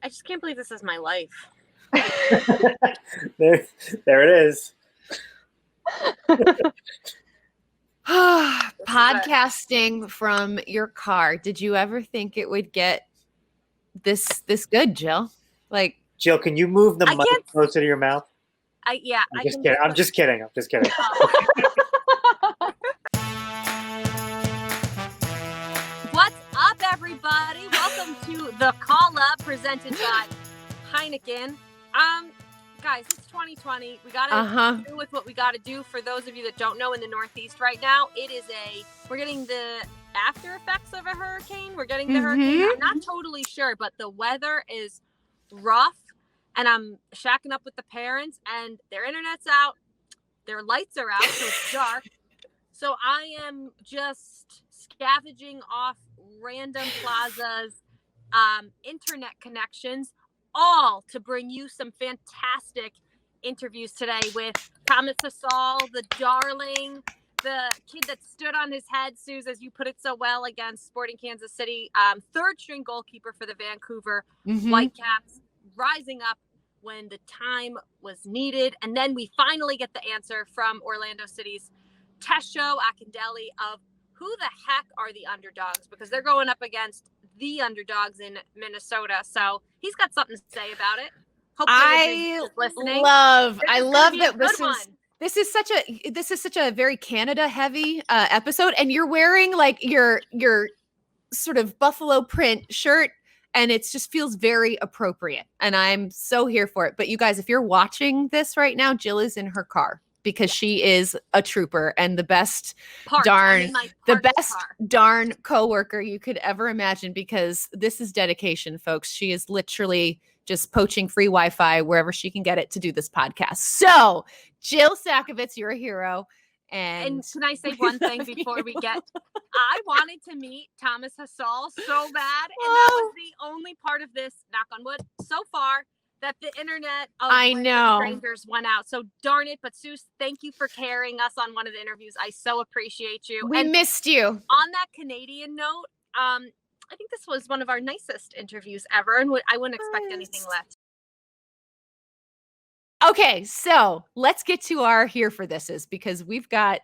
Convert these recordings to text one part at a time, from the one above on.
I just can't believe this is my life. There it is. Podcasting from your car. Did you ever think it would get this good, Jill? Like, Jill, can you move the mic closer to your mouth? I'm just kidding. I'm just kidding. What's up, everybody? Welcome to the Call Up presented by Heineken. Guys, it's 2020. We gotta do with what we gotta do. For those of you that don't know, in the Northeast right now, we're getting the after effects of a hurricane. We're getting the hurricane. I'm not totally sure, but the weather is rough, and I'm shacking up with the parents, and their internet's out, their lights are out, so it's dark. So I am just scavenging off random plazas, internet connections, all to bring you some fantastic interviews today with Thomas Hasal, the darling, the kid that stood on his head, Suze, as you put it so well, against Sporting Kansas City, third string goalkeeper for the Vancouver Whitecaps, rising up when the time was needed. And then we finally get the answer from Orlando City's Tesho Akindele of who the heck are the underdogs, because they're going up against the underdogs in Minnesota. So he's got something to say about it. I love that this is such a very Canada heavy episode, and you're wearing like your sort of buffalo print shirt, and it just feels very appropriate, and I'm so here for it. But you guys, if you're watching this right now, Jill is in her car because she is a trooper and the best darn coworker you could ever imagine, because this is dedication, folks. She is literally just poaching free Wi-Fi wherever she can get it to do this podcast. So, Jill Sakovitz, you're a hero. And can I say one thing before we get? I wanted to meet Thomas Hasal so bad, and that was the only part of this, knock on wood, so far, that the internet of strangers went out. So darn it. But Sue, thank you for carrying us on one of the interviews. I so appreciate you. We missed you. On that Canadian note, I think this was one of our nicest interviews ever, and I wouldn't expect anything less. Okay, so let's get to our here for thises, because we've got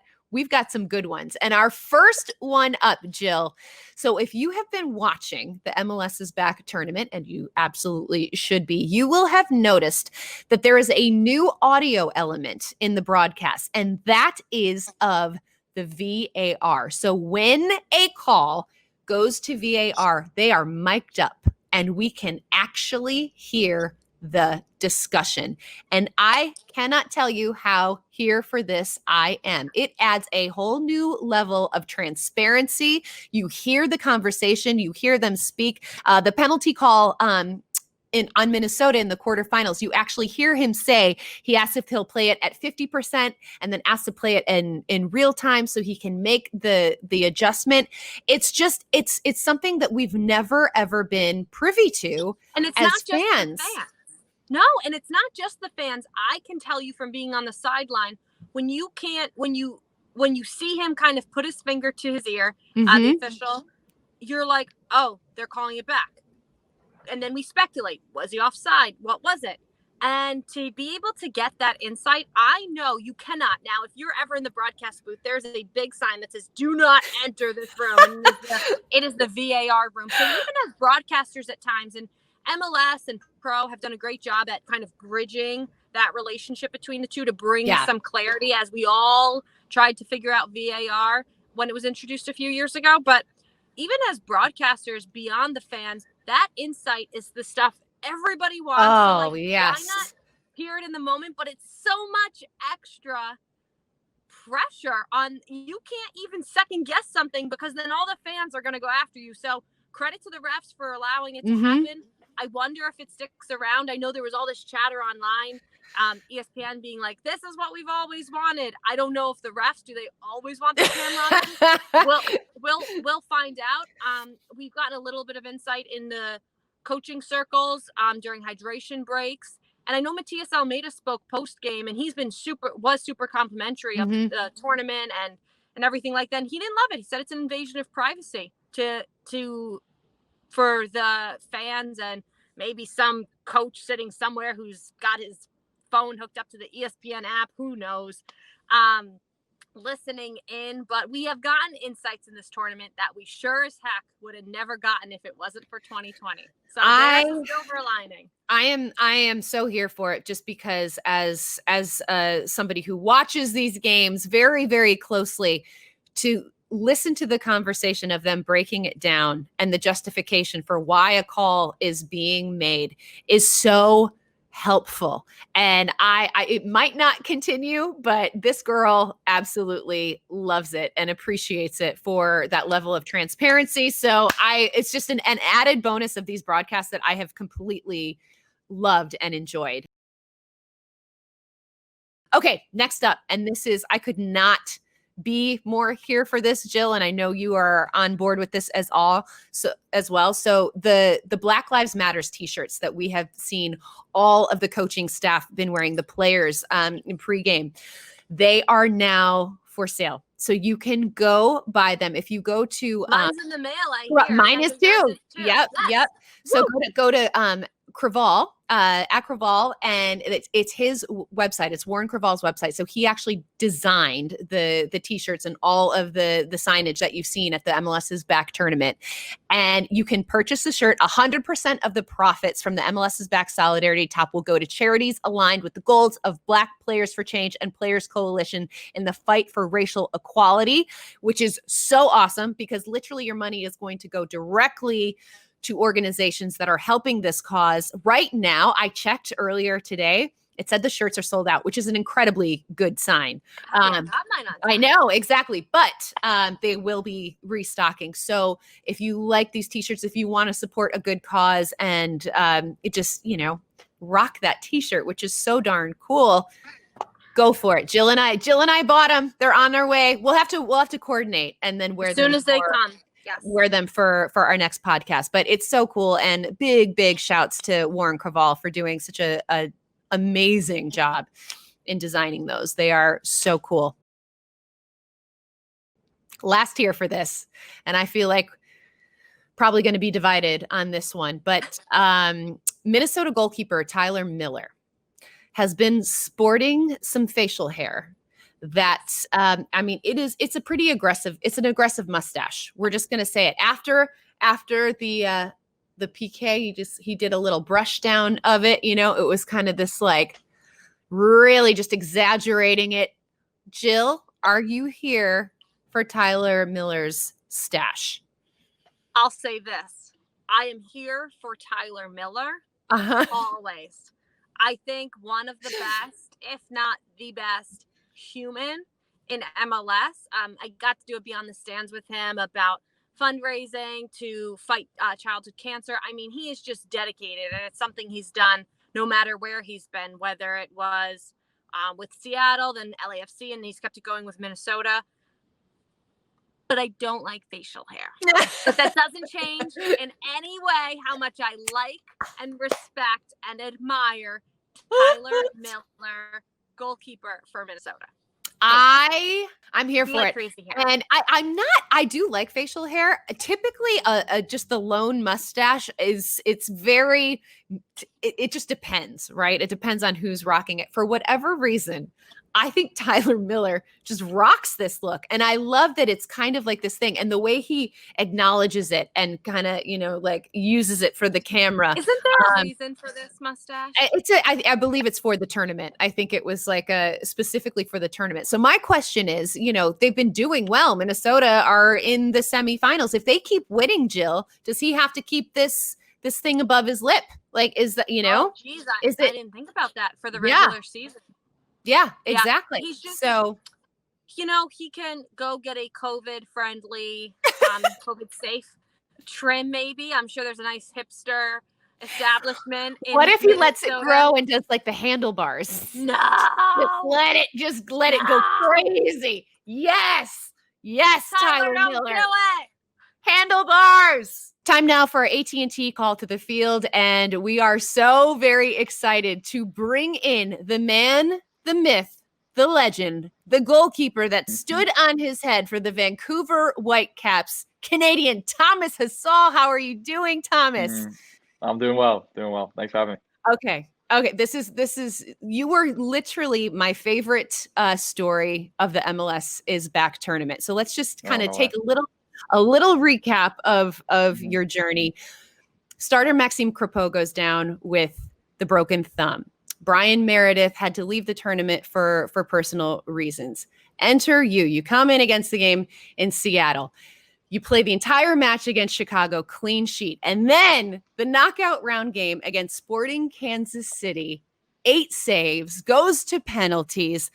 some good ones. And our first one up, Jill. So if you have been watching the MLS is Back tournament, and you absolutely should be, you will have noticed that there is a new audio element in the broadcast, and that is of the VAR. So when a call goes to VAR, they are mic'd up, and we can actually hear the discussion. And I cannot tell you how here for this I am. It adds a whole new level of transparency. You hear the conversation, you hear them speak. The penalty call on Minnesota in the quarterfinals, you actually hear him say, he asks if he'll play it at 50% and then asks to play it in real time so he can make the adjustment. It's just, it's something that we've never, ever been privy to, and it's as not just fans. No, and it's not just the fans. I can tell you from being on the sideline, when you see him kind of put his finger to his ear, the official, you're like, oh, they're calling it back. And then we speculate, was he offside? What was it? And to be able to get that insight, I know you cannot. Now, if you're ever in the broadcast booth, there's a big sign that says, do not enter this room. And it is the VAR room. So even as broadcasters at times, and MLS and Pro have done a great job at kind of bridging that relationship between the two to bring some clarity, as we all tried to figure out VAR when it was introduced a few years ago. But even as broadcasters, beyond the fans, that insight is the stuff everybody wants. Oh, so yes. Why not hear it in the moment? But it's so much extra pressure on, you can't even second guess something, because then all the fans are going to go after you. So credit to the refs for allowing it to happen. I wonder if it sticks around. I know there was all this chatter online, ESPN being like, this is what we've always wanted. I don't know if the refs, do they always want the camera on? We'll find out. We've gotten a little bit of insight in the coaching circles during hydration breaks. And I know Matias Almeida spoke post game, and he's been super complimentary of the tournament and everything like that. And he didn't love it. He said it's an invasion of privacy for the fans and maybe some coach sitting somewhere who's got his phone hooked up to the ESPN app, who knows, listening in. But we have gotten insights in this tournament that we sure as heck would have never gotten if it wasn't for 2020. So there's a silver lining. I am so here for it, just because as somebody who watches these games very, very closely, to listen to the conversation of them breaking it down and the justification for why a call is being made is so helpful. And it might not continue, but this girl absolutely loves it and appreciates it for that level of transparency. So it's just an added bonus of these broadcasts that I have completely loved and enjoyed. Okay, next up, and this is, I could not be more here for this, Jill, and I know you are on board with this as well. So the Black Lives Matters t-shirts that we have seen all of the coaching staff been wearing, the players in pregame, they are now for sale. So you can go buy them. If you go to mine's in the mail. Mine is too. Yep. So go to Craval, at Craval, and it's his website. It's Warren Craval's website. So he actually designed the t-shirts and all of the signage that you've seen at the MLS's back tournament. And you can purchase the shirt. 100% of the profits from the MLS's back Solidarity Top will go to charities aligned with the goals of Black Players for Change and Players Coalition in the fight for racial equality, which is so awesome, because literally your money is going to go directly to organizations that are helping this cause. Right now, I checked earlier today, it said the shirts are sold out, which is an incredibly good sign. I know, exactly. But they will be restocking. So if you like these t-shirts, if you want to support a good cause and it just, rock that t-shirt, which is so darn cool, go for it. Jill and I bought them. They're on their way. We'll have to coordinate and then wear them as soon as they come. Yes. Wear them for our next podcast. But it's so cool, and big shouts to Warren Craval for doing such a amazing job in designing those. They are so cool. Last year for this, and I feel like probably going to be divided on this one, but Minnesota goalkeeper Tyler Miller has been sporting some facial hair that, it's an aggressive mustache. We're just going to say it. After the PK, he did a little brush down of it. It was kind of this like really just exaggerating it. Jill, are you here for Tyler Miller's stash? I'll say this. I am here for Tyler Miller always. I think one of the best, if not the best, human in MLS. I got to do a Beyond the Stands with him about fundraising to fight childhood cancer. I mean, he is just dedicated, and it's something he's done no matter where he's been, whether it was with Seattle, then LAFC, and he's kept it going with Minnesota. But I don't like facial hair. But that doesn't change in any way how much I like and respect and admire Tyler Miller, goalkeeper for Minnesota. I'm here for it. Crazy hair. And I do like facial hair. Typically just the lone mustache it just depends, right? It depends on who's rocking it. For whatever reason, I think Tyler Miller just rocks this look. And I love that it's kind of like this thing. And the way he acknowledges it and kind of, like uses it for the camera. Isn't there a reason for this mustache? I believe it's for the tournament. I think it was like specifically for the tournament. So my question is, they've been doing well. Minnesota are in the semifinals. If they keep winning, Jill, does he have to keep this thing above his lip? Like, is that, Oh, geez, I didn't think about that for the regular season. Yeah, exactly. He's just, so, he can go get a COVID-friendly, COVID-safe trim, maybe. I'm sure there's a nice hipster establishment. What if he lets it grow and does like the handlebars? No. Just let it go crazy. Yes, Tyler Miller. Do it. Handlebars. Time now for our AT&T call to the field, and we are so very excited to bring in the man, the myth, the legend, the goalkeeper that stood on his head for the Vancouver Whitecaps, Canadian Thomas Hasal. How are you doing, Thomas? I'm doing well. Thanks for having me. Okay. This is you were literally my favorite story of the MLS is back tournament. So let's just kind of take a little recap of your journey. Starter Maxime Crepeau goes down with the broken thumb. Brian Meredith had to leave the tournament for personal reasons. Enter you. You come in against the game in Seattle. You play the entire match against Chicago, clean sheet. And then the knockout round game against Sporting Kansas City, 8 saves, goes to penalties,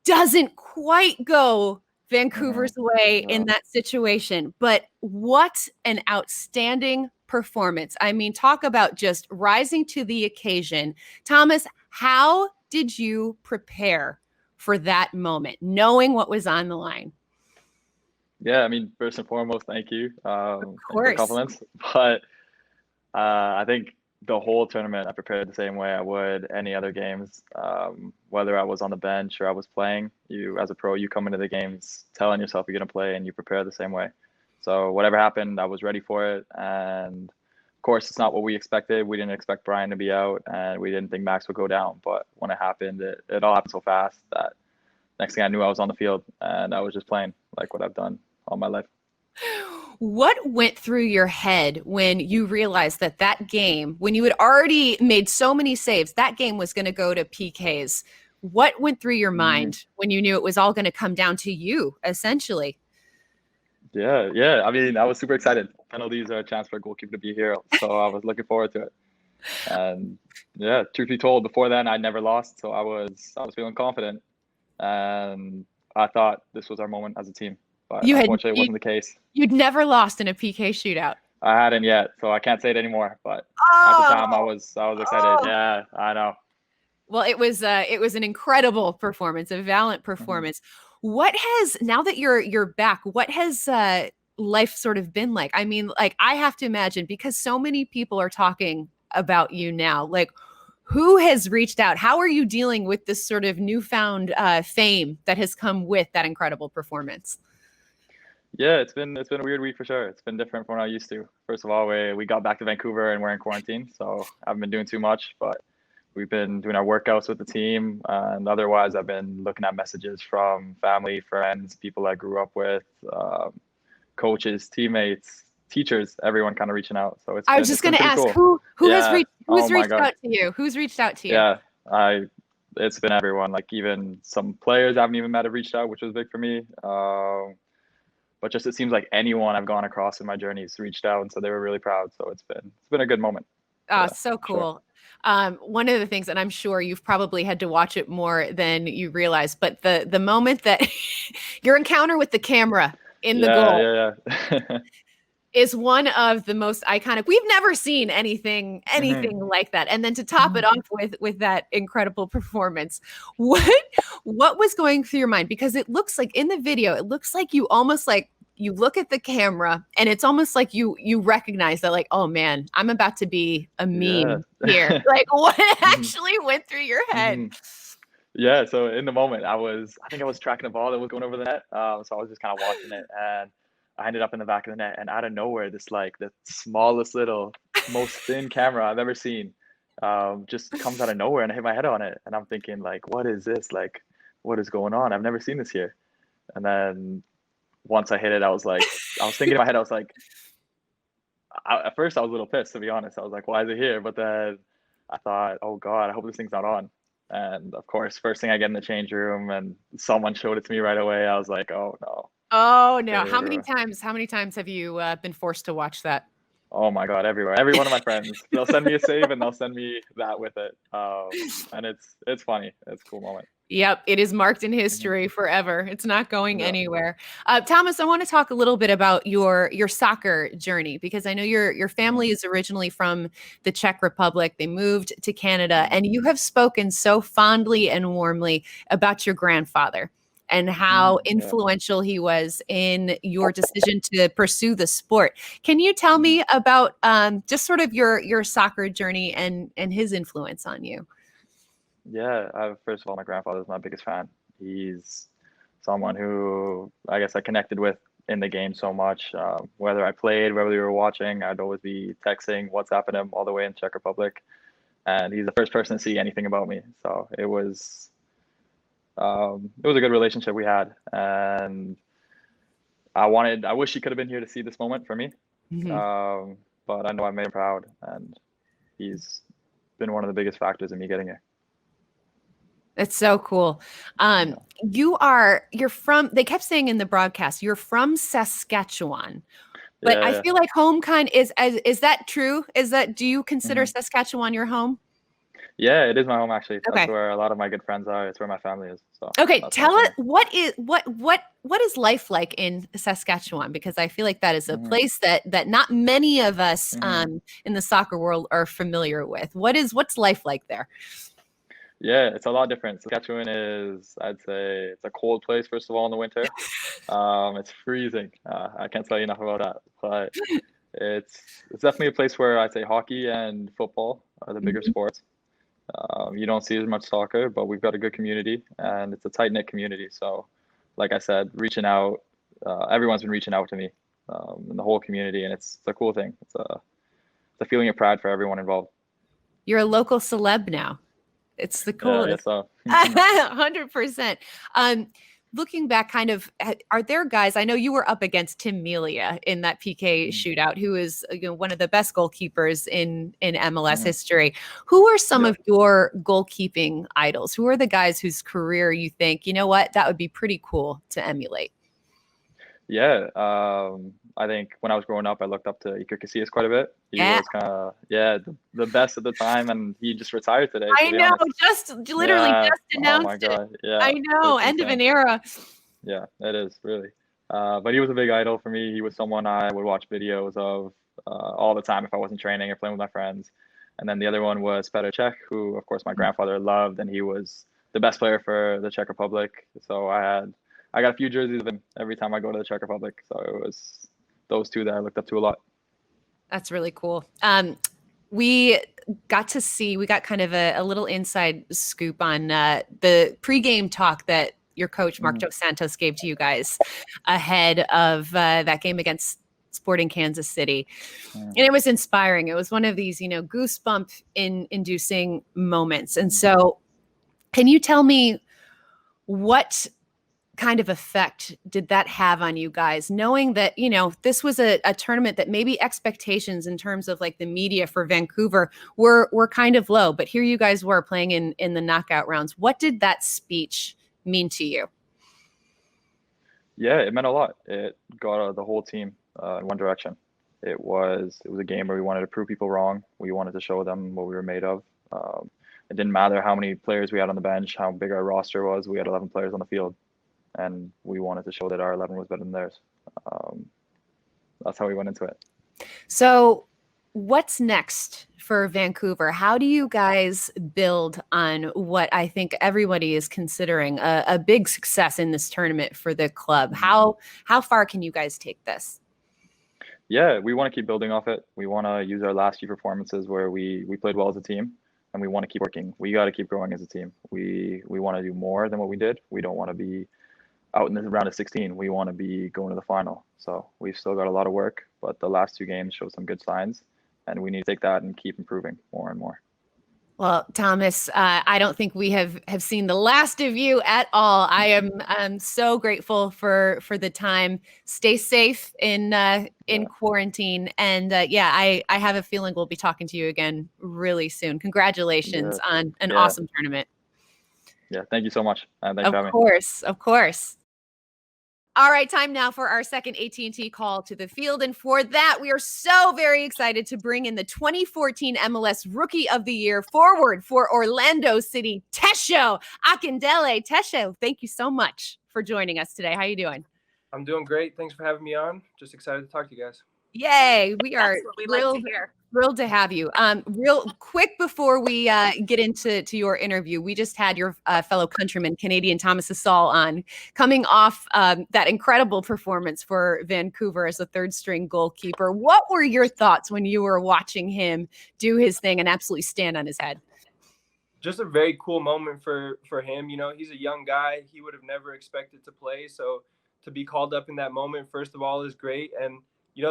doesn't quite go Vancouver's way in that situation. But what an outstanding performance. I mean, talk about just rising to the occasion. Thomas, how did you prepare for that moment, knowing what was on the line? Yeah, I mean, first and foremost, thank you. Of For course. compliments. But I think the whole tournament, I prepared the same way I would any other games. Whether I was on the bench or I was playing, you as a pro, you come into the games telling yourself you're going to play and you prepare the same way. So whatever happened, I was ready for it. And of course, it's not what we expected. We didn't expect Brian to be out and we didn't think Max would go down. But when it happened, it all happened so fast that next thing I knew, I was on the field and I was just playing like what I've done all my life. What went through your head when you realized that game, when you had already made so many saves, that game was going to go to PKs? What went through your mind when you knew it was all going to come down to you, essentially? Yeah. I mean, I was super excited. Penalties are a chance for a goalkeeper to be a hero, so I was looking forward to it. And yeah, truth be told, before then I never lost, so I was feeling confident, and I thought this was our moment as a team. But unfortunately, it wasn't the case. You'd never lost in a PK shootout. I hadn't yet, so I can't say it anymore. But at the time, I was excited. Yeah, I know. Well, it was an incredible performance, a valiant performance. What has, now that you're back, what has life sort of been like? I mean, like, I have to imagine, because so many people are talking about you now, like, who has reached out? How are you dealing with this sort of newfound fame that has come with that incredible performance? Yeah, it's been a weird week for sure. It's been different from what I used to. First of all, we got back to Vancouver and we're in quarantine, so I haven't been doing too much, but we've been doing our workouts with the team, and otherwise I've been looking at messages from family, friends, people I grew up with, coaches, teammates, teachers, everyone kind of reaching out. So I was just going to ask, cool. who has reached out to you? Who's reached out to you? Yeah, it's been everyone. Like even some players I haven't even met have reached out, which was big for me. But just it seems like anyone I've gone across in my journey has reached out, and so they were really proud. So it's been a good moment. Oh, so cool. Sure. One of the things, and I'm sure you've probably had to watch it more than you realize, but the moment that your encounter with the camera in the goal is one of the most iconic. We've never seen anything like that. And then to top it off with that incredible performance, what was going through your mind? Because it looks like in the video, it looks like you almost like you look at the camera and it's almost like you recognize that, like, oh man, I'm about to be a meme here. Like, what actually went through your head? Yeah, so in the moment, I think I was tracking a ball that was going over the net. So I was just kind of watching it, and I ended up in the back of the net, and out of nowhere, this like the smallest little, most thin camera I've ever seen just comes out of nowhere, and I hit my head on it, and I'm thinking, like, what is this? Like, what is going on? I've never seen this here. And then once I hit it, I was thinking in my head, I was like, at first I was a little pissed, to be honest. I was like, why is it here? But then I thought, oh God, I hope this thing's not on. And of course, first thing I get in the change room and someone showed it to me right away, I was like, oh no. Oh no. How many times have you been forced to watch that? Oh my God, everywhere. Every one of my friends, they'll send me a save and they'll send me that with it. And it's funny. It's a cool moment. Yep, it is marked in history forever. It's not going anywhere. Thomas, I want to talk a little bit about your soccer journey, because I know your family is originally from the Czech Republic. They moved to Canada, and you have spoken so fondly and warmly about your grandfather and how influential he was in your decision to pursue the sport. Can you tell me about just sort of your soccer journey and his influence on you? Yeah, first of all, my grandfather is my biggest fan. He's someone who I guess I connected with in the game so much. Whether I played, whether we were watching, I'd always be texting, WhatsApping him all the way in Czech Republic. And he's the first person to see anything about me. So it was a good relationship we had. And I wish he could have been here to see this moment for me. Mm-hmm. But I know I made him proud, and he's been one of the biggest factors in me getting here. It's so cool. You're from, they kept saying in the broadcast, you're from Saskatchewan, but I feel like home is that true? Do you consider Saskatchewan your home? Yeah, it is my home, actually. That's where a lot of my good friends are. It's where my family is. So okay, tell us what is life like in Saskatchewan? Because I feel like that is a place that not many of us in the soccer world are familiar with. What's life like there? Yeah, it's a lot different. Saskatchewan is, I'd say, it's a cold place, first of all, in the winter. It's freezing. I can't tell you enough about that. But it's definitely a place where I'd say hockey and football are the bigger sports. You don't see as much soccer, but we've got a good community, and it's a tight-knit community. So, like I said, reaching out, everyone's been reaching out to me in the whole community, and it's a cool thing. It's a feeling of pride for everyone involved. You're a local celeb now. It's the coolest. Yeah, I guess so. 100%. Looking back, are there guys? I know you were up against Tim Melia in that PK shootout, who is one of the best goalkeepers in MLS history. Who are some of your goalkeeping idols? Who are the guys whose career you think, you know what, that would be pretty cool to emulate? Yeah, I think when I was growing up, I looked up to Iker Casillas quite a bit. He was kind of the best at the time, and he just retired today. I know, just announced oh my God. it. Yeah, I know, end of an era. Yeah, it is really. But he was a big idol for me. He was someone I would watch videos of all the time if I wasn't training or playing with my friends. And then the other one was Petr Cech, who, of course, my grandfather loved, and he was the best player for the Czech Republic. So I got a few jerseys of him every time I go to the Czech Republic. So it was those two that I looked up to a lot. That's really cool. We got kind of a little inside scoop on the pregame talk that your coach, Mark Dos Santos, gave to you guys ahead of that game against Sporting Kansas City. And it was inspiring. It was one of these, goosebump inducing moments. And so can you tell me what kind of effect did that have on you guys, knowing that, this was a tournament that maybe expectations in terms of like the media for Vancouver were kind of low, but here you guys were playing in the knockout rounds. What did that speech mean to you? Yeah, it meant a lot. It got the whole team in one direction. It was a game where we wanted to prove people wrong. We wanted to show them what we were made of. It didn't matter how many players we had on the bench, how big our roster was. We had 11 players on the field, and we wanted to show that our 11 was better than theirs. That's how we went into it. So what's next for Vancouver? How do you guys build on what I think everybody is considering a big success in this tournament for the club? How far can you guys take this? Yeah, we want to keep building off it. We want to use our last few performances where we played well as a team, and we want to keep working. We got to keep growing as a team. We want to do more than what we did. We don't want to be out in the round of 16. We want to be going to the final. So we've still got a lot of work, but the last two games showed some good signs, and we need to take that and keep improving more and more. Well, Thomas, I don't think we have seen the last of you at all. I'm so grateful for the time. Stay safe in quarantine, and I have a feeling we'll be talking to you again really soon. Congratulations on an awesome tournament. Yeah, thank you so much. Thanks for having me. Of course. All right, time now for our second AT&T call to the field. And for that, we are so very excited to bring in the 2014 MLS Rookie of the Year forward for Orlando City, Tesho Akindele. Tesho, thank you so much for joining us today. How are you doing? I'm doing great. Thanks for having me on. Just excited to talk to you guys. Yay. We are thrilled to have you. Real quick before we get into your interview, we just had your fellow countryman, Canadian Thomas Hasal, on, coming off that incredible performance for Vancouver as a third string goalkeeper. What were your thoughts when you were watching him do his thing and absolutely stand on his head? Just a very cool moment for him. He's a young guy. He would have never expected to play. So to be called up in that moment, first of all, is great. And,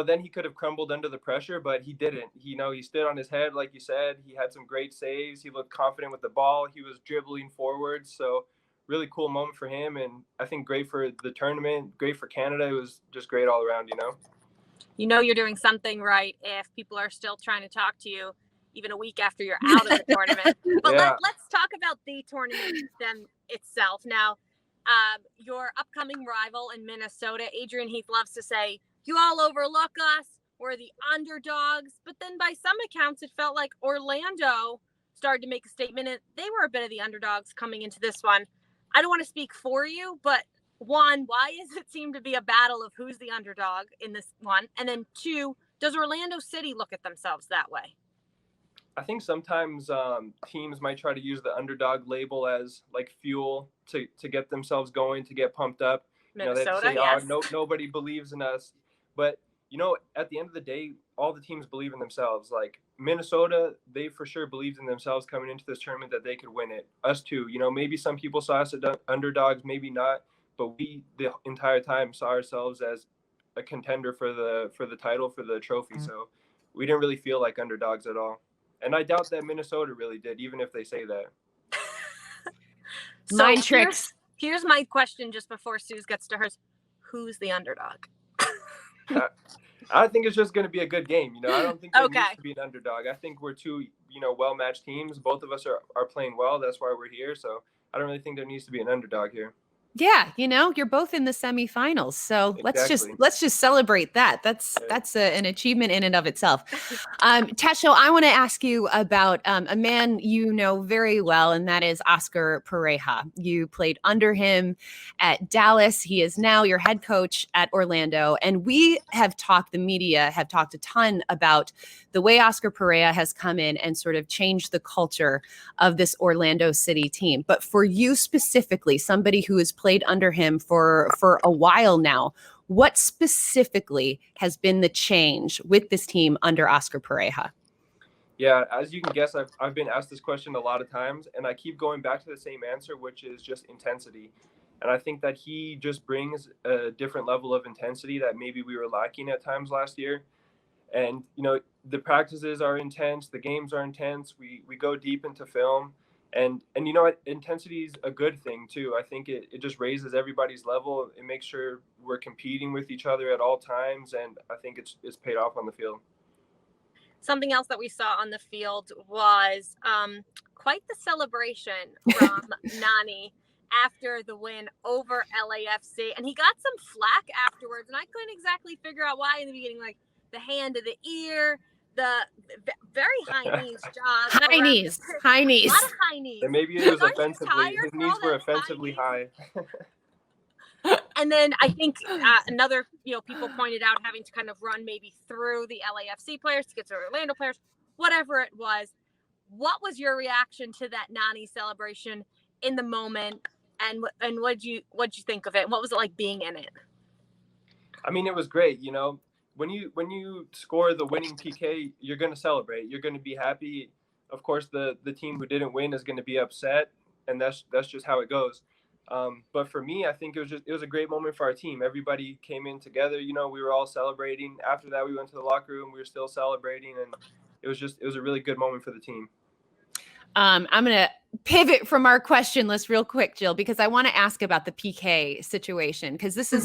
then he could have crumbled under the pressure, but he didn't. He stood on his head, like you said. He had some great saves. He looked confident with the ball. He was dribbling forward. So really cool moment for him. And I think great for the tournament, great for Canada. It was just great all around, You're doing something right if people are still trying to talk to you even a week after you're out of the tournament. But let's talk about the tournament itself. Now, your upcoming rival in Minnesota, Adrian Heath, loves to say, you all overlook us. We're the underdogs. But then by some accounts, it felt like Orlando started to make a statement, and they were a bit of the underdogs coming into this one. I don't want to speak for you, but one, why does it seem to be a battle of who's the underdog in this one? And then two, does Orlando City look at themselves that way? I think sometimes teams might try to use the underdog label as like fuel to get themselves going, to get pumped up. Minnesota, they say, yes. Nobody believes in us. But, at the end of the day, all the teams believe in themselves. Like Minnesota, they for sure believed in themselves coming into this tournament that they could win it. Us too. Maybe some people saw us as underdogs, maybe not. But we, the entire time, saw ourselves as a contender for the title, for the trophy. So we didn't really feel like underdogs at all. And I doubt that Minnesota really did, even if they say that. Mind tricks. Here's my question just before Suze gets to hers. Who's the underdog? I think it's just going to be a good game. I don't think there needs to be an underdog. I think we're two, well-matched teams. Both of us are playing well. That's why we're here. So I don't really think there needs to be an underdog here. Yeah, you're both in the semifinals, so exactly. let's just celebrate that. That's an achievement in and of itself. Tesho, I want to ask you about a man you know very well, and that is Oscar Pareja. You played under him at Dallas. He is now your head coach at Orlando, and the media have talked a ton about the way Oscar Pareja has come in and sort of changed the culture of this Orlando City team. But for you specifically, somebody who has played under him for a while now, what specifically has been the change with this team under Oscar Pareja? Yeah, as you can guess, I've been asked this question a lot of times, and I keep going back to the same answer, which is just intensity. And I think that he just brings a different level of intensity that maybe we were lacking at times last year. And, the practices are intense. The games are intense. We go deep into film. And intensity is a good thing, too. I think it just raises everybody's level. It makes sure we're competing with each other at all times. And I think it's paid off on the field. Something else that we saw on the field was quite the celebration from Nani after the win over LAFC. And he got some flack afterwards. And I couldn't exactly figure out why in the beginning, like the hand to the ear, the very high knees, Jaws. High knees. A lot of high knees. And maybe it was offensively. His knees were offensively high. And then I think another, people pointed out having to kind of run maybe through the LAFC players to get to Orlando players, whatever it was. What was your reaction to that Nani celebration in the moment? And what'd you think of it? What was it like being in it? I mean, it was great. When you score the winning PK, you're going to celebrate. You're going to be happy. Of course, the team who didn't win is going to be upset, and that's just how it goes. But for me, I think it was a great moment for our team. Everybody came in together. We were all celebrating. After that, we went to the locker room. We were still celebrating, and it was a really good moment for the team. I'm going to pivot from our question list real quick, Jill, because I want to ask about the PK situation, because this is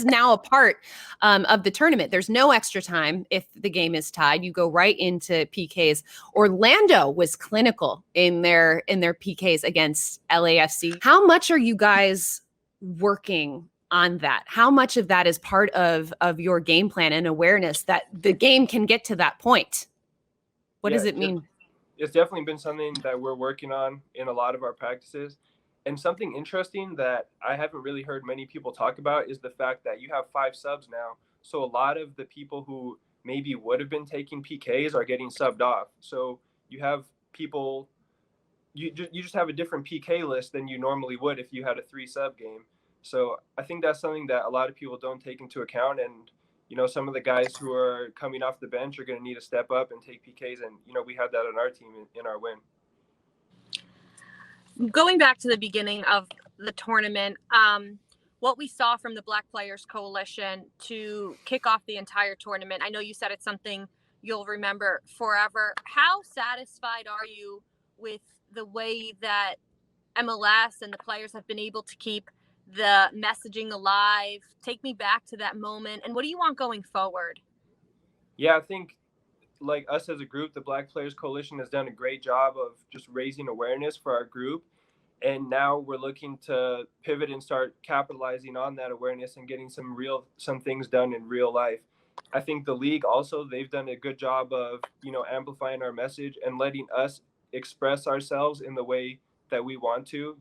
now a part of the tournament. There's no extra time if the game is tied. You go right into PKs. Orlando was clinical in their PKs against LAFC. How much are you guys working on that? How much of that is part of your game plan and awareness that the game can get to that point? What does it mean? It's definitely been something that we're working on in a lot of our practices. And something interesting that I haven't really heard many people talk about is the fact that you have 5 subs now. So a lot of the people who maybe would have been taking PKs are getting subbed off. So you have people, you just have a different PK list than you normally would if you had a 3-sub game. So I think that's something that a lot of people don't take into account. And some of the guys who are coming off the bench are going to need to step up and take PKs. And, we had that on our team in our win. Going back to the beginning of the tournament, what we saw from the Black Players Coalition to kick off the entire tournament. I know you said it's something you'll remember forever. How satisfied are you with the way that MLS and the players have been able to keep the messaging alive? Take me back to that moment. And what do you want going forward? Yeah, I think like us as a group, the Black Players Coalition has done a great job of just raising awareness for our group. And now we're looking to pivot and start capitalizing on that awareness and getting some things done in real life. I think the league also, they've done a good job of, amplifying our message and letting us express ourselves in the way that we want to.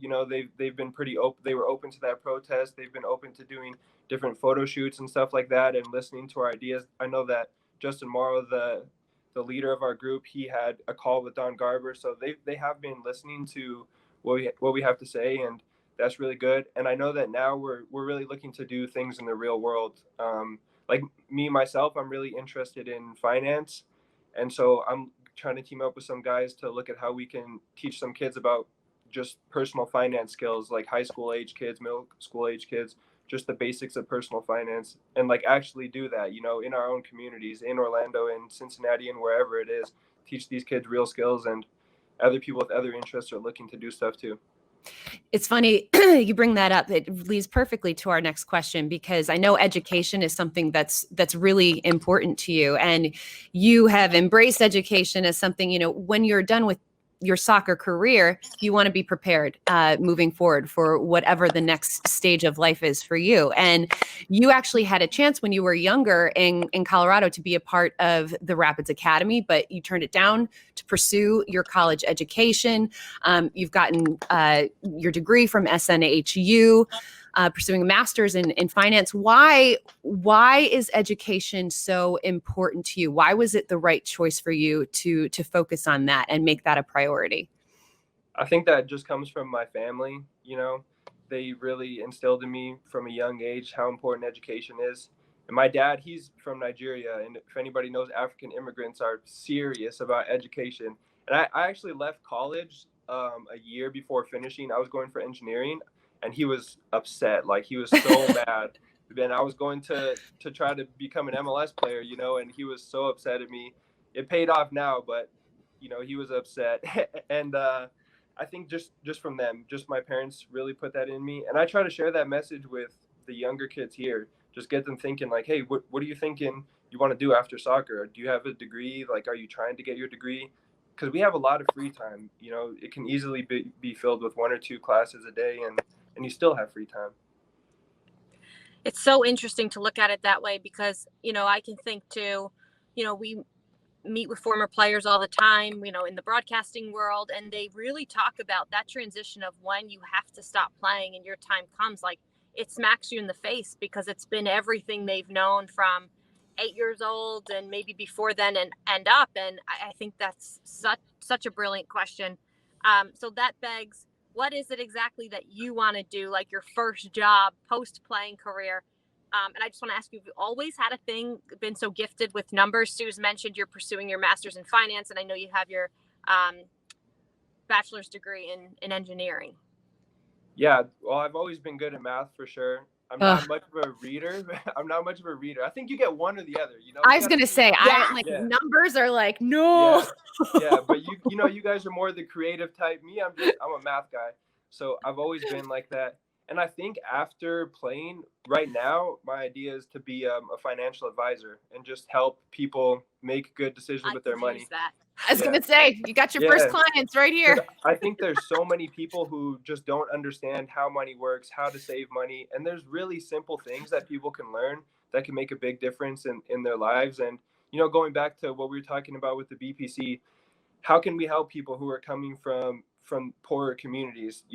They've been pretty open. They were open to that protest. They've been open to doing different photo shoots and stuff like that and listening to our ideas. I know that Justin Morrow, the leader of our group, he had a call with Don Garber. So they have been listening to what we have to say, and that's really good. And I know that now we're really looking to do things in the real world. Like myself, I'm really interested in finance, and so I'm trying to team up with some guys to look at how we can teach some kids about just personal finance skills, like high school age kids, middle school age kids, just the basics of personal finance, and like actually do that, in our own communities, in Orlando, in Cincinnati, and wherever it is, teach these kids real skills. And other people with other interests are looking to do stuff too. It's funny you bring that up. It leads perfectly to our next question, because I know education is something that's really important to you, and you have embraced education as something, when you're done with your soccer career, you want to be prepared moving forward for whatever the next stage of life is for you. And you actually had a chance when you were younger in Colorado to be a part of the Rapids Academy, but you turned it down to pursue your college education. You've gotten your degree from SNHU, pursuing a master's in finance. Why is education so important to you? Why was it the right choice for you to focus on that and make that a priority? I think that just comes from my family. They really instilled in me from a young age how important education is. And my dad, he's from Nigeria, and if anybody knows, African immigrants are serious about education. And I actually left college a year before finishing. I was going for engineering, and he was upset. Like, he was so mad. Then I was going to try to become an MLS player, and he was so upset at me. It paid off now, but he was upset. And I think just from them, just my parents really put that in me. And I try to share that message with the younger kids here. Just get them thinking like, hey, what are you thinking you want to do after soccer? Do you have a degree? Like, are you trying to get your degree? Because we have a lot of free time. It can easily be filled with 1 or 2 classes a day, and you still have free time. It's so interesting to look at it that way, because, I can think too, we meet with former players all the time, in the broadcasting world, and they really talk about that transition of when you have to stop playing and your time comes. Like, it smacks you in the face, because it's been everything they've known from 8 years old and maybe before then and up. And I think that's such a brilliant question. So that begs, what is it exactly that you want to do, like your first job post-playing career? And I just want to ask you, have you always had a thing, been so gifted with numbers? Sue's mentioned you're pursuing your master's in finance, and I know you have your bachelor's degree in engineering. Yeah, well, I've always been good at math for sure. I'm not much of a reader. I think you get one or the other. I was gonna say, numbers are like, no. Yeah, but you guys are more the creative type. Me, I'm a math guy. So I've always been like that. And I think after playing, right now, my idea is to be a financial advisor and just help people make good decisions with their money. I was going to say, you got your first clients right here. I think there's so many people who just don't understand how money works, how to save money. And there's really simple things that people can learn that can make a big difference in their lives. And, going back to what we were talking about with the BPC, how can we help people who are coming from poorer communities?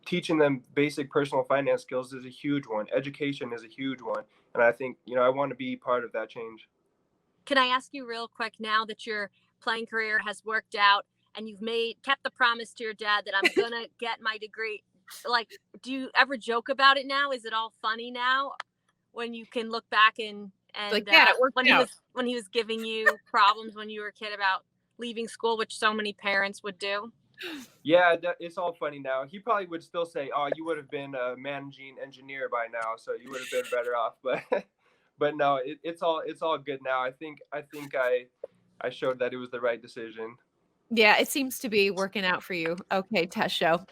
Teaching them basic personal finance skills is a huge one. Education is a huge one. And I think, I want to be part of that change. Can I ask you real quick, now that your playing career has worked out and you've kept the promise to your dad that I'm going to get my degree, like, do you ever joke about it now? Is it all funny now when you can look back and like, yeah, it worked out. When he was giving you problems when you were a kid about leaving school, which so many parents would do? Yeah, it's all funny now. He probably would still say, "Oh, you would have been a managing engineer by now, so you would have been better off." But no, it's all good now. I think I showed that it was the right decision. Yeah, it seems to be working out for you. Okay, Tesho.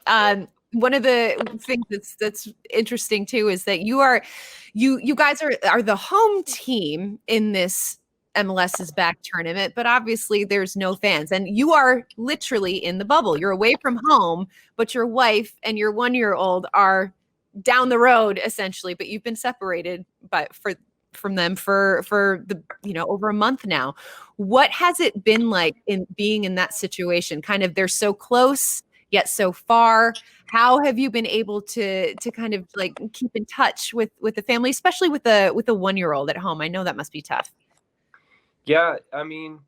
One of the things that's interesting too is that you guys are the home team in this MLS's back tournament, but obviously there's no fans, and you are literally in the bubble. You're away from home, but your wife and your 1-year-old are down the road essentially, but you've been separated from them for the over a month now. What has it been like in being in that situation? Kind of, they're so close yet so far. How have you been able to kind of like keep in touch with the family, especially with a 1-year-old at home? I know that must be tough. Yeah, I mean,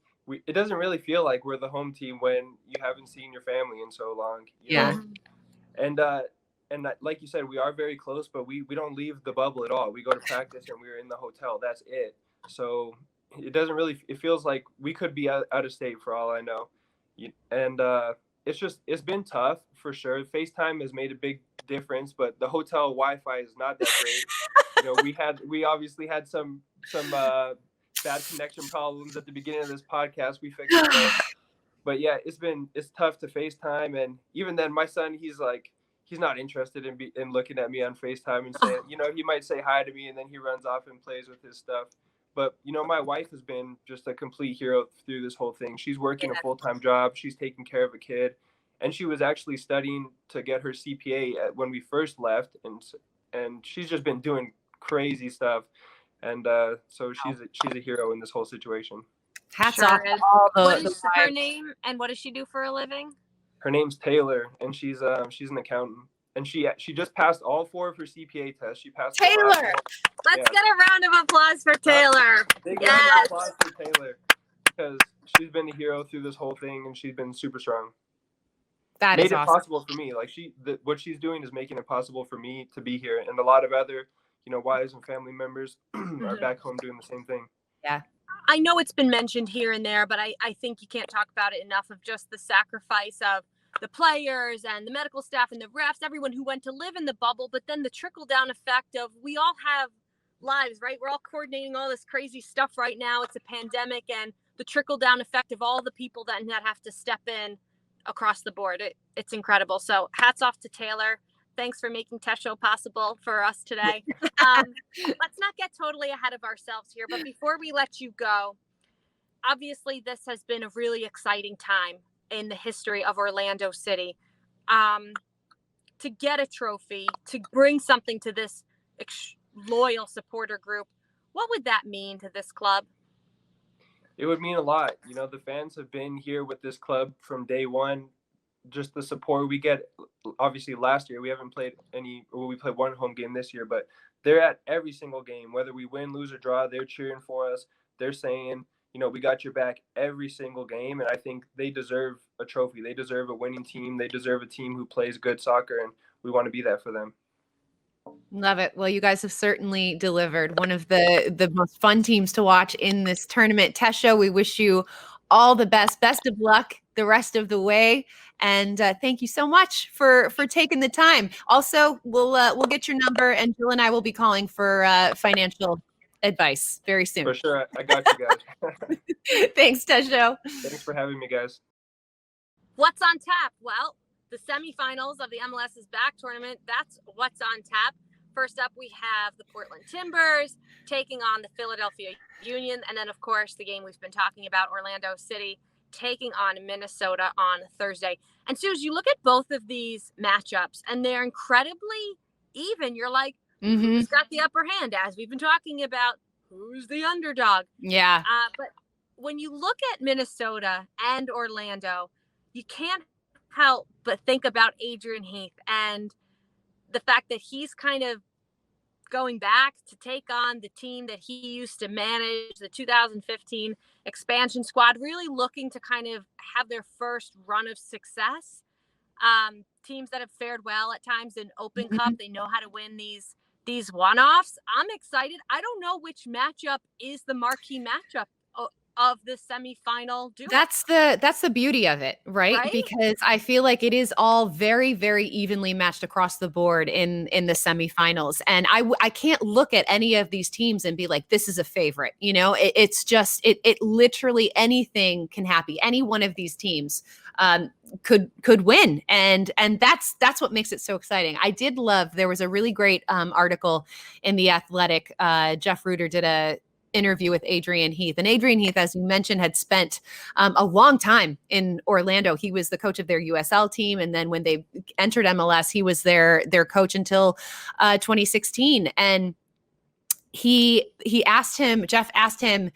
it doesn't really feel like we're the home team when you haven't seen your family in so long. You know? And like you said, we are very close, but we don't leave the bubble at all. We go to practice and we're in the hotel. That's it. So it doesn't really, it feels like we could be out of state for all I know. And it's been tough for sure. FaceTime has made a big difference, but the hotel Wi-Fi is not that great. We obviously had some bad connection problems at the beginning of this podcast. We fixed it. But yeah, it's tough to FaceTime. And even then, my son, he's not interested in looking at me on FaceTime and saying, he might say hi to me and then he runs off and plays with his stuff. But, my wife has been just a complete hero through this whole thing. She's working a full-time job. She's taking care of a kid. And she was actually studying to get her CPA when we first left. And she's just been doing crazy stuff. And so she's a hero in this whole situation. Hats off to all what is her name and what does she do for a living? Her name's Taylor, and she's an accountant. And she just passed all 4 of her CPA tests. She passed Taylor. Let's get a round of applause for Taylor. Big round of applause for Taylor, because she's been a hero through this whole thing, and she's been super strong. That made is it awesome. possible for me. Like what she's doing is making it possible for me to be here, and a lot of other, wives and family members are back home doing the same thing. Yeah. I know it's been mentioned here and there, but I think you can't talk about it enough of just the sacrifice of the players and the medical staff and the refs, everyone who went to live in the bubble, but then the trickle-down effect of we all have lives, right? We're all coordinating all this crazy stuff right now. It's a pandemic, and the trickle-down effect of all the people that have to step in across the board. It's incredible. So hats off to Taylor. Thanks for making Tesho possible for us today. Let's not get totally ahead of ourselves here, but before we let you go, obviously this has been a really exciting time in the history of Orlando City. To get a trophy, to bring something to this loyal supporter group, what would that mean to this club? It would mean a lot. The fans have been here with this club from day one. Just the support we get. Obviously last year we haven't played we played one home game this year, but they're at every single game, whether we win, lose, or draw. They're cheering for us. They're saying, we got your back every single game. And I think they deserve a trophy. They deserve a winning team. They deserve a team who plays good soccer, and we want to be that for them. Love it. Well, you guys have certainly delivered. One of the most fun teams to watch in this tournament. Tesho, we wish you all the best. Best of luck the rest of the way. And thank you so much for taking the time. Also, we'll get your number, and Jill and I will be calling for financial advice very soon. For sure. I got you guys. Thanks, Tesho. Thanks for having me, guys. What's on tap? Well, the semifinals of the MLS's back tournament, that's what's on tap. First up, we have the Portland Timbers taking on the Philadelphia Union. And then, of course, the game we've been talking about, Orlando City taking on Minnesota on Thursday. And Suze, you look at both of these matchups, and they're incredibly even. You're like, who's got the upper hand? As we've been talking about, who's the underdog? Yeah. But when you look at Minnesota and Orlando, you can't help but think about Adrian Heath and the fact that he's kind of going back to take on the team that he used to manage, the 2015 expansion squad, really looking to kind of have their first run of success. Teams that have fared well at times in Open Cup, they know how to win these one-offs. I'm excited. I don't know which matchup is the marquee matchup of the semifinal duo. That's the beauty of it, right? Because I feel like it is all very, very evenly matched across the board in the semifinals. And I can't look at any of these teams and be like, this is a favorite. You know, it's just it literally anything can happen. Any one of these teams could win, and that's what makes it so exciting. I did love, there was a really great article in The Athletic. Jeff Ruder did a interview with Adrian Heath, and Adrian Heath, as you mentioned, had spent a long time in Orlando. He was the coach of their USL team, and then when they entered MLS, he was their coach until 2016. And Jeff asked him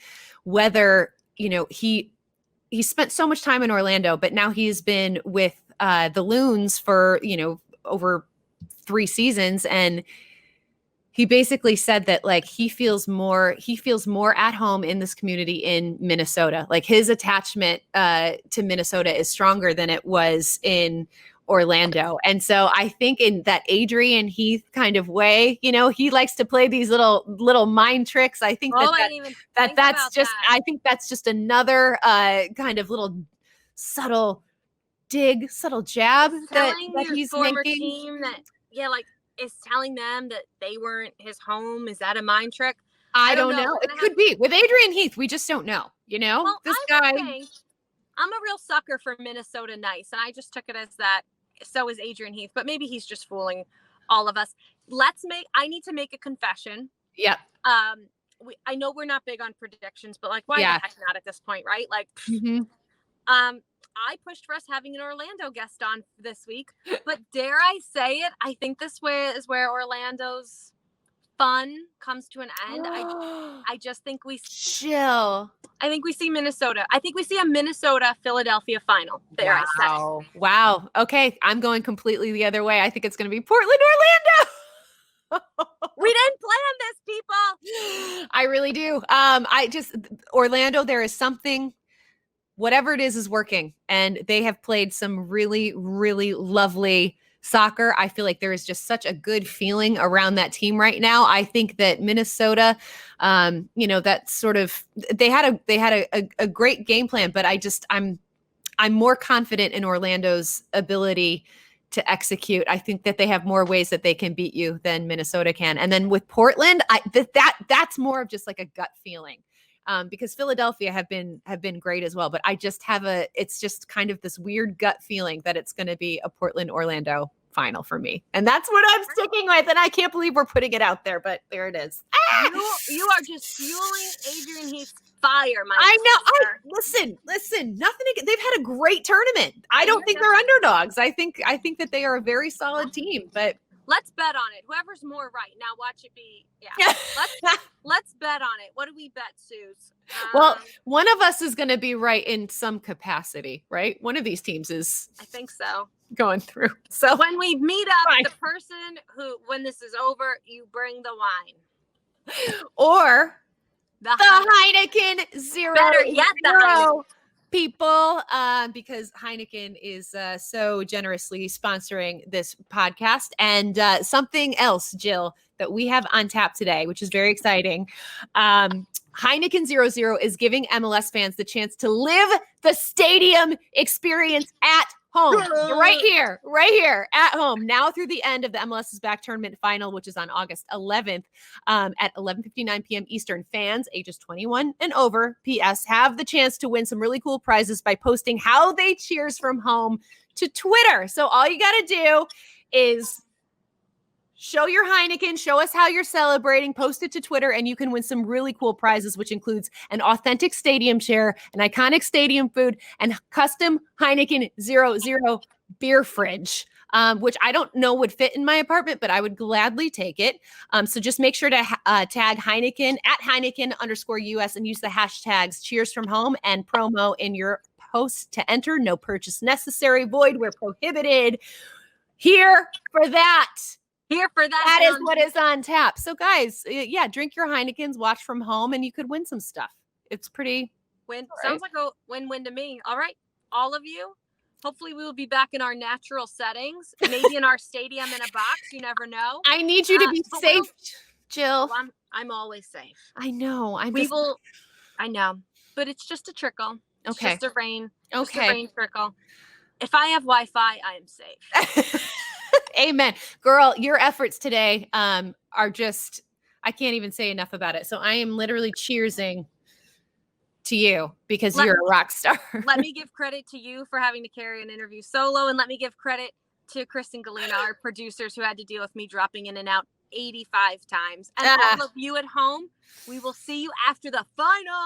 whether, you know, he spent so much time in Orlando, but now he's been with the Loons for, you know, over 3 seasons, and he basically said that like he feels more at home in this community in Minnesota. Like his attachment to Minnesota is stronger than it was in Orlando. And so I think in that Adrian Heath kind of way, you know, he likes to play these little mind tricks. I think that's just another kind of little subtle jab that he's making. Team that, like, is telling them that they weren't his home. Is that a mind trick? I don't know. It could be. With Adrian Heath, we just don't know. You know, well, this guy. I'm a real sucker for Minnesota nice, and I just took it as that. So is Adrian Heath, but maybe he's just fooling all of us. I need to make a confession. Yeah. I know we're not big on predictions, but like, why the heck not at this point, right? Like, I pushed for us having an Orlando guest on this week, but dare I say it, I think this is where Orlando's fun comes to an end. I just think I think we see Minnesota. I think we see a Minnesota-Philadelphia final. There, I said it. Wow. Okay, I'm going completely the other way. I think it's going to be Portland, Orlando. We didn't plan this, people. I really do. Orlando, there is something. Whatever it is working, and they have played some really, really lovely soccer. I feel like there is just such a good feeling around that team right now. I think that Minnesota, you know, that sort of they had a great game plan, but I'm more confident in Orlando's ability to execute. I think that they have more ways that they can beat you than Minnesota can. And then with Portland, that's more of just like a gut feeling. Because Philadelphia have been great as well, but I just it's just kind of this weird gut feeling that it's going to be a Portland Orlando final for me, and that's what I'm sticking with. And I can't believe we're putting it out there, but there it is. You are just fueling Adrian Heath's fire, my I know. Listen. Nothing. They've had a great tournament. I don't think they're underdogs. I think that they are a very solid team, but. Let's bet on it. Whoever's more right. Now watch it be. Yeah. Let's bet on it. What do we bet, Suze? Well, one of us is going to be right in some capacity, right? One of these teams is. I think so. Going through. So when we meet up, the person who, when this is over, you bring the wine. Or the Heineken Zero. Better yet, the Heineken. People, because Heineken is so generously sponsoring this podcast. And something else, Jill, that we have on tap today, which is very exciting. Heineken 00 is giving MLS fans the chance to live the stadium experience at home. Right here at home, now through the end of the MLS's Back Tournament final, which is on August 11th at 11:59 p.m. Eastern. Fans ages 21 and over, PS, have the chance to win some really cool prizes by posting how they cheers from home to Twitter. So all you got to do is show your Heineken, show us how you're celebrating, post it to Twitter, and you can win some really cool prizes, which includes an authentic stadium chair, an iconic stadium food, and custom Heineken 00 beer fridge, which I don't know would fit in my apartment, but I would gladly take it. So just make sure to tag Heineken at Heineken_US and use the hashtags cheers from home and promo in your post to enter. No purchase necessary, void where prohibited. Here for that. That is what is on tap. So guys, drink your Heinekens, watch from home, and you could win some stuff. It's pretty win. Sounds like a win-win to me. All right, all of you. Hopefully we will be back in our natural settings, maybe in our stadium in a box. You never know. I need you to be safe, Jill. Well, I'm always safe. I know. I know. but it's just a trickle. It's Okay. just a rain. Okay. Just a rain trickle. If I have Wi-Fi, I am safe. Amen. Girl, your efforts today are just, I can't even say enough about it. So I am literally cheersing to you because you're a rock star. Let me give credit to you for having to carry an interview solo, and let me give credit to Chris and Galena, our producers, who had to deal with me dropping in and out 85 times. And all of you at home, we will see you after the final.